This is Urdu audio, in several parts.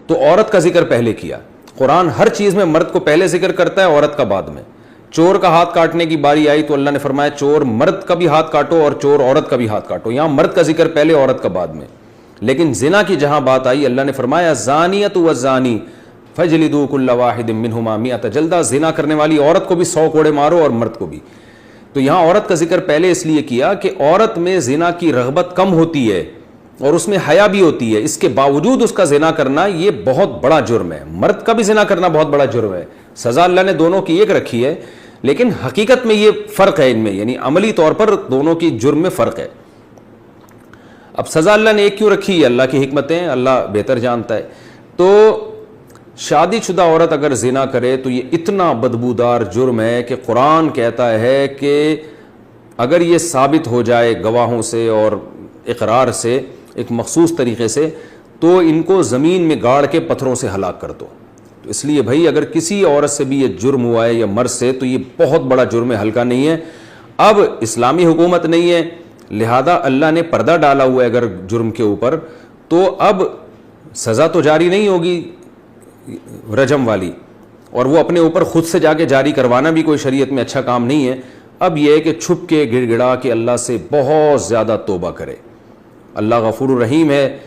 تو عورت کا ذکر پہلے کیا. قرآن ہر چیز میں مرد کو پہلے ذکر کرتا ہے, عورت کا بعد میں. چور کا ہاتھ کاٹنے کی باری آئی تو اللہ نے فرمایا چور مرد کا بھی ہاتھ کاٹو اور چور عورت کا بھی ہاتھ کاٹو. یہاں مرد کا ذکر پہلے, عورت کا بعد میں. لیکن زنا کی جہاں بات آئی اللہ نے فرمایا زانیۃ والزانی فجلدوا کل واحد منہما مئۃ جلدہ. زنا کرنے والی عورت کو بھی 100 کوڑے مارو اور مرد کو بھی. تو یہاں عورت کا ذکر پہلے اس لیے کیا کہ عورت میں زنا کی رغبت کم ہوتی ہے اور اس میں حیا بھی ہوتی ہے, اس کے باوجود اس کا زنا کرنا یہ بہت بڑا جرم ہے. مرد کا بھی زنا کرنا بہت بڑا جرم ہے. سزا اللہ نے دونوں کی ایک رکھی ہے, لیکن حقیقت میں یہ فرق ہے ان میں, یعنی عملی طور پر دونوں کی جرم میں فرق ہے. اب سزا اللہ نے ایک کیوں رکھی ہے, اللہ کی حکمتیں اللہ بہتر جانتا ہے. تو شادی شدہ عورت اگر زنا کرے تو یہ اتنا بدبودار جرم ہے کہ قرآن کہتا ہے کہ اگر یہ ثابت ہو جائے گواہوں سے اور اقرار سے ایک مخصوص طریقے سے تو ان کو زمین میں گاڑ کے پتھروں سے ہلاک کر دو. تو اس لیے بھائی اگر کسی عورت سے بھی یہ جرم ہوا ہے یا مرد سے تو یہ بہت بڑا جرم ہے, ہلکا نہیں ہے. اب اسلامی حکومت نہیں ہے, لہذا اللہ نے پردہ ڈالا ہوا ہے اگر جرم کے اوپر, تو اب سزا تو جاری نہیں ہوگی رجم والی, اور وہ اپنے اوپر خود سے جا کے جاری کروانا بھی کوئی شریعت میں اچھا کام نہیں ہے. اب یہ ہے کہ چھپ کے گڑ گڑا کے اللہ سے بہت زیادہ توبہ کرے. اللہ غفور الرحیم ہے,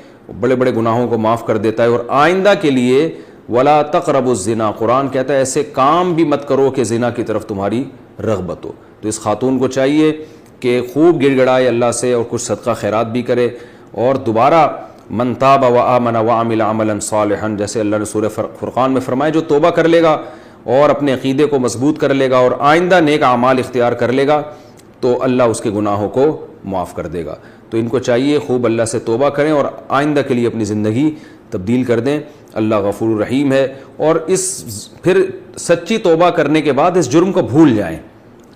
بڑے بڑے گناہوں کو معاف کر دیتا ہے. اور آئندہ کے لیے ولا تقربوا الزنا, قرآن کہتا ہے ایسے کام بھی مت کرو کہ زنا کی طرف تمہاری رغبت ہو. تو اس خاتون کو چاہیے کہ خوب گڑ گڑائے اللہ سے اور کچھ صدقہ خیرات بھی کرے, اور دوبارہ من تاب وآمن وعمل عملا صالحا, جیسے اللہ نے سورہ فرقان میں فرمایا جو توبہ کر لے گا اور اپنے عقیدے کو مضبوط کر لے گا اور آئندہ نیک اعمال اختیار کر لے گا تو اللہ اس کے گناہوں کو معاف کر دے گا. تو ان کو چاہیے خوب اللہ سے توبہ کریں اور آئندہ کے لیے اپنی زندگی تبدیل کر دیں. اللہ غفور الرحیم ہے. اور اس پھر سچی توبہ کرنے کے بعد اس جرم کو بھول جائیں,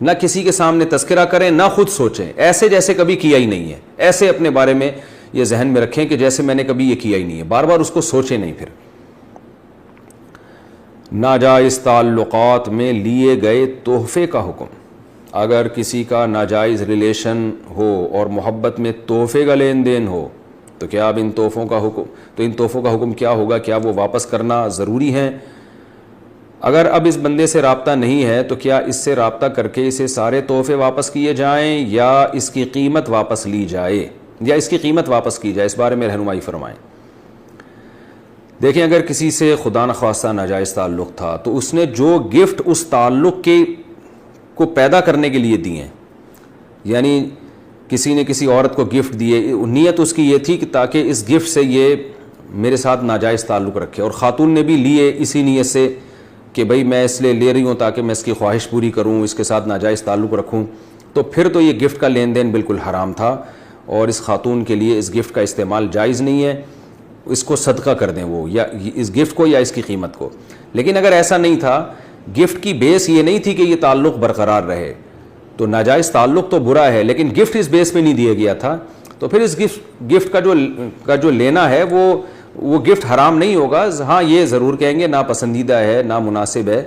نہ کسی کے سامنے تذکرہ کریں, نہ خود سوچیں ایسے جیسے کبھی کیا ہی نہیں ہے. ایسے اپنے بارے میں یہ ذہن میں رکھیں کہ جیسے میں نے کبھی یہ کیا ہی نہیں ہے, بار بار اس کو سوچیں نہیں. پھر ناجائز تعلقات میں لیے گئے تحفے کا حکم. اگر کسی کا ناجائز ریلیشن ہو اور محبت میں تحفے کا لین دین ہو تو کیا اب ان تحفوں کا حکم کیا ہوگا؟ کیا وہ واپس کرنا ضروری ہے؟ اگر اب اس بندے سے رابطہ نہیں ہے تو کیا اس سے رابطہ کر کے اسے سارے تحفے واپس کیے جائیں یا اس کی قیمت واپس لی جائے کی جائے؟ اس بارے میں رہنمائی فرمائیں. دیکھیں اگر کسی سے خدا نخواستہ ناجائز تعلق تھا تو اس نے جو گفٹ اس تعلق کو پیدا کرنے کے لیے دیے, یعنی کسی نے کسی عورت کو گفٹ دیے, نیت اس کی یہ تھی کہ تاکہ اس گفٹ سے یہ میرے ساتھ ناجائز تعلق رکھے, اور خاتون نے بھی لیے اسی نیت سے کہ بھئی میں اس لیے لے رہی ہوں تاکہ میں اس کی خواہش پوری کروں, اس کے ساتھ ناجائز تعلق رکھوں, تو پھر تو یہ گفٹ کا لین دین بالکل حرام تھا اور اس خاتون کے لیے اس گفٹ کا استعمال جائز نہیں ہے. اس کو صدقہ کر دیں وہ, یا اس گفٹ کو یا اس کی قیمت کو. لیکن اگر ایسا نہیں تھا, گفٹ کی بیس یہ نہیں تھی کہ یہ تعلق برقرار رہے, تو ناجائز تعلق تو برا ہے لیکن گفٹ اس بیس پہ نہیں دیا گیا تھا, تو پھر اس گفٹ کا جو لینا ہے وہ گفٹ حرام نہیں ہوگا. ہاں یہ ضرور کہیں گے ناپسندیدہ ہے, نامناسب ہے,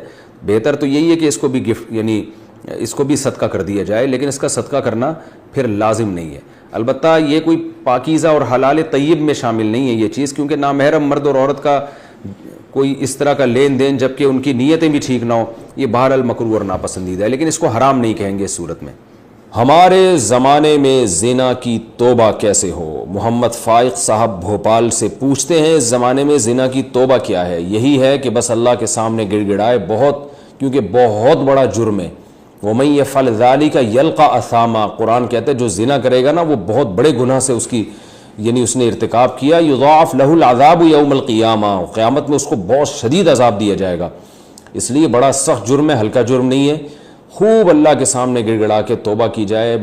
بہتر تو یہی ہے کہ اس کو بھی گفٹ یعنی اس کو بھی صدقہ کر دیا جائے, لیکن اس کا صدقہ کرنا پھر لازم نہیں ہے. البتہ یہ کوئی پاکیزہ اور حلال طیب میں شامل نہیں ہے یہ چیز, کیونکہ نامحرم مرد اور عورت کا کوئی اس طرح کا لین دین جبکہ ان کی نیتیں بھی ٹھیک نہ ہو, یہ بہرحال مکروہ اور ناپسندیدہ ہے, لیکن اس کو حرام نہیں کہیں گے اس صورت میں. ہمارے زمانے میں زنا کی توبہ کیسے ہو؟ محمد فائق صاحب بھوپال سے پوچھتے ہیں اس زمانے میں زنا کی توبہ کیا ہے؟ یہی ہے کہ بس اللہ کے سامنے گڑ گڑائے کیونکہ بہت بڑا جرم ہے. وَمَن يَفْعَلْ ذَلِكَ يَلْقَ أَثَامًا, قرآن کہتا ہے جو زنا کرے گا نا وہ بہت بڑے گناہ سے اس نے ارتکاب کیا. يُضَاعَفْ لَهُ الْعَذَابُ يَوْمَ الْقِيَامَةِ, قیامت میں اس کو بہت شدید عذاب دیا جائے گا. اس لیے بڑا سخت جرم ہے, ہلکا جرم نہیں ہے. خوب اللہ کے سامنے گڑ گڑا کے توبہ کی جائے,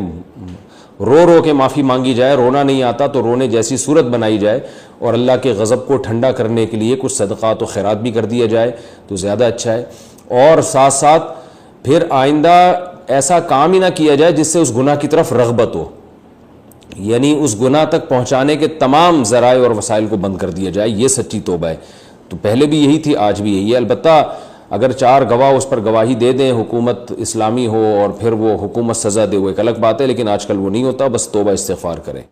رو کے معافی مانگی جائے, رونا نہیں آتا تو رونے جیسی صورت بنائی جائے, اور اللہ کے غضب کو ٹھنڈا کرنے کے لیے کچھ صدقات و خیرات بھی کر دیا جائے تو زیادہ اچھا ہے. اور ساتھ ساتھ پھر آئندہ ایسا کام ہی نہ کیا جائے جس سے اس گناہ کی طرف رغبت ہو, یعنی اس گناہ تک پہنچانے کے تمام ذرائع اور وسائل کو بند کر دیا جائے. یہ سچی توبہ ہے. تو پہلے بھی یہی تھی, آج بھی یہی ہے. البتہ اگر 4 گواہ اس پر گواہی دے دیں, حکومت اسلامی ہو اور پھر وہ حکومت سزا دے, وہ ایک الگ بات ہے, لیکن آج کل وہ نہیں ہوتا. بس توبہ استغفار کریں.